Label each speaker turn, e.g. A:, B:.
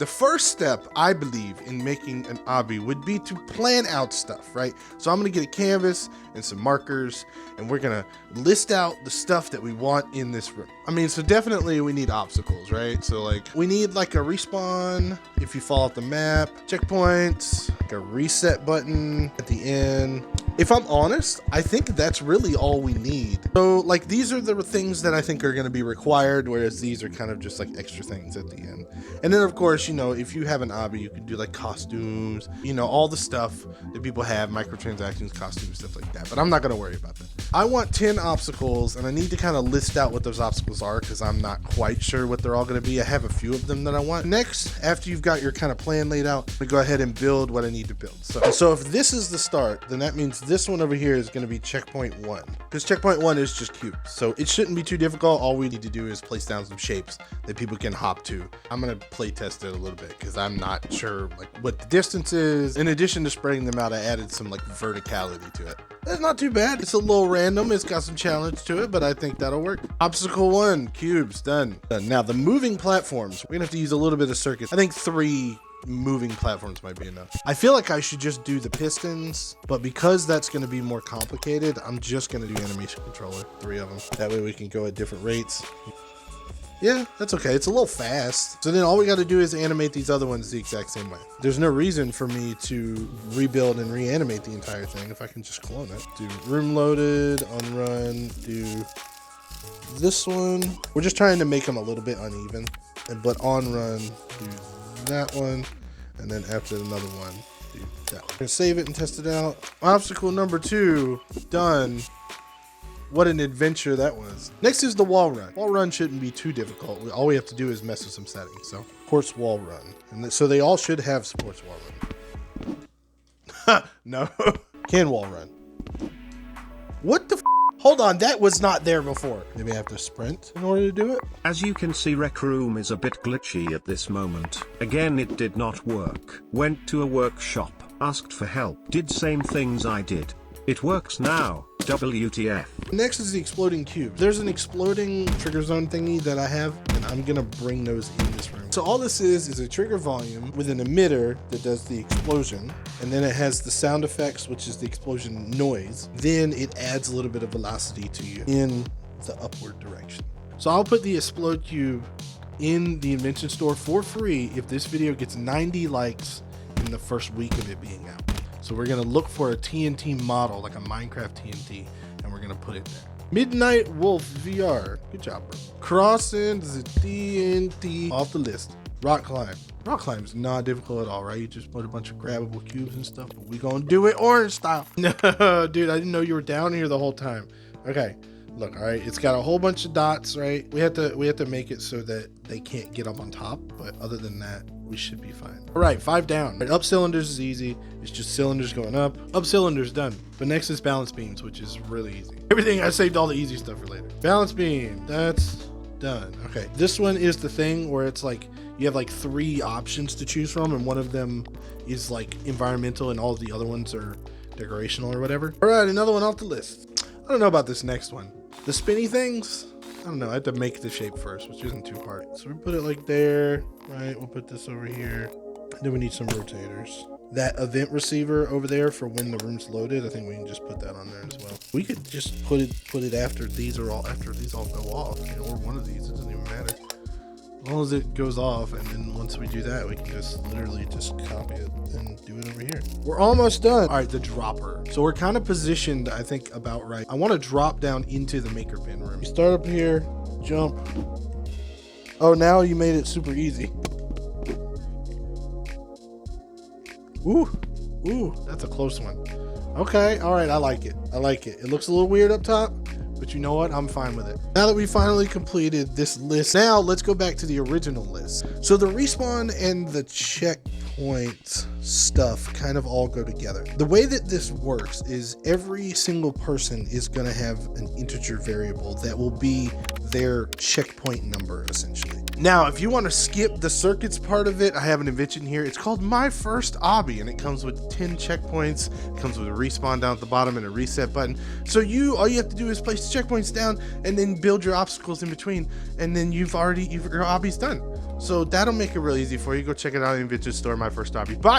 A: The first step, I believe, in making an obby would be to plan out stuff, right? So I'm gonna get a canvas and some markers, and we're gonna list out the stuff that we want in this room. I mean, so definitely we need obstacles, right? So like, we need like a respawn if you fall off the map, checkpoints, like a reset button at the end. If I'm honest, I think that's really all we need. So like, these are the things that I think are gonna be required, whereas these are kind of just like extra things at the end. And then of course, you know, if you have an obby, you can do like costumes, you know, all the stuff that people have, microtransactions, costumes, stuff like that. But I'm not gonna worry about that. I want 10 obstacles, and I need to kind of list out what those obstacles are because I'm not quite sure what they're all gonna be. I have a few of them that I want. Next, after you've got your kind of plan laid out, we go ahead and build what I need to build. So if this is the start, then that means this one over here is gonna be checkpoint 1. Because checkpoint 1 is just cubes. So it shouldn't be too difficult. All we need to do is place down some shapes that people can hop to. I'm gonna play test it a little bit because I'm not sure like what the distance is. In addition to spreading them out, I added some like verticality to it. That's not too bad. It's a little random. It's got some challenge to it, but I think that'll work. Obstacle 1, cubes, done. Now the moving platforms, we're gonna have to use a little bit of circuits. I think 3 moving platforms might be enough. I feel like I should just do the pistons, but because that's going to be more complicated, I'm just going to do animation controller, 3 of them. That way we can go at different rates. Yeah, that's okay. It's a little fast. So then all we got to do is animate these other ones the exact same way. There's no reason for me to rebuild and reanimate the entire thing if I can just clone it. Do room loaded, on run, do this one. We're just trying to make them a little bit uneven, but on run, do that one, and then after another one, do that one. I'm gonna save it and test it out. Obstacle number 2, done. What an adventure that was. Next is the wall run. Wall run shouldn't be too difficult. All we have to do is mess with some settings. So, course wall run. And so they all should have sports wall run. No. Can wall run. What the f? Hold on, that was not there before. Maybe I have to sprint in order to do it?
B: As you can see, Rec Room is a bit glitchy at this moment. Again, it did not work. Went to a workshop, asked for help, did same things I did. It works now. WTF.
A: Next is the exploding cube. There's an exploding trigger zone thingy that I have, and I'm gonna bring those in this room. So all this is a trigger volume with an emitter that does the explosion, and then it has the sound effects, which is the explosion noise. Then it adds a little bit of velocity to you in the upward direction. So I'll put the explode cube in the invention store for free if this video gets 90 likes in the first week of it being out. So we're gonna look for a TNT model, like a Minecraft TNT, and we're gonna put it there. Midnight Wolf VR, good job, bro. Crossing the TNT off the list. Rock climb. Rock climb is not difficult at all, right? You just put a bunch of grabbable cubes and stuff, but we gonna do it orange style. No, dude, I didn't know you were down here the whole time. Okay, look, all right, it's got a whole bunch of dots, right? We have to make it so that they can't get up on top, but other than that, we should be fine. All right, 5 down. Right, up cylinders is easy. It's just cylinders going up. Up cylinders, done. But next is balance beams, which is really easy. Everything, I saved all the easy stuff for later. Balance beam, that's done. Okay, this one is the thing where it's like, you have like 3 options to choose from, and one of them is like environmental and all the other ones are decorational or whatever. All right, another one off the list. I don't know about this next one. The spinny things, I don't know, I have to make the shape first, which isn't too hard. So we put it like there, right? We'll put this over here. And then we need some rotators. That event receiver over there for when the room's loaded, I think we can just put that on there as well. We could just put it after these all go off, you know, or one of these, it doesn't even matter. As long as it goes off, and then once we do that, we can just literally just copy it and do it over here. We're almost done. All right, the dropper. So we're kind of positioned, I think, about right. I want to drop down into the maker bin room. You start up here, jump. Oh, now you made it super easy. Ooh, that's a close one. Okay, all right, I like it. I like it. It looks a little weird up top, but you know what? I'm fine with it. Now that we finally completed this list, now let's go back to the original list. So the respawn and the checkpoint stuff kind of all go together. The way that this works is every single person is going to have an integer variable that will be their checkpoint number, essentially. Now, if you want to skip the circuits part of it, I have an invention here. It's called My First Obby, and it comes with 10 checkpoints. It comes with a respawn down at the bottom and a reset button. So all you have to do is place the checkpoints down and then build your obstacles in between, and then your obby's done. So that'll make it real easy for you. Go check it out in Vintage Store, My First Obby. Bye.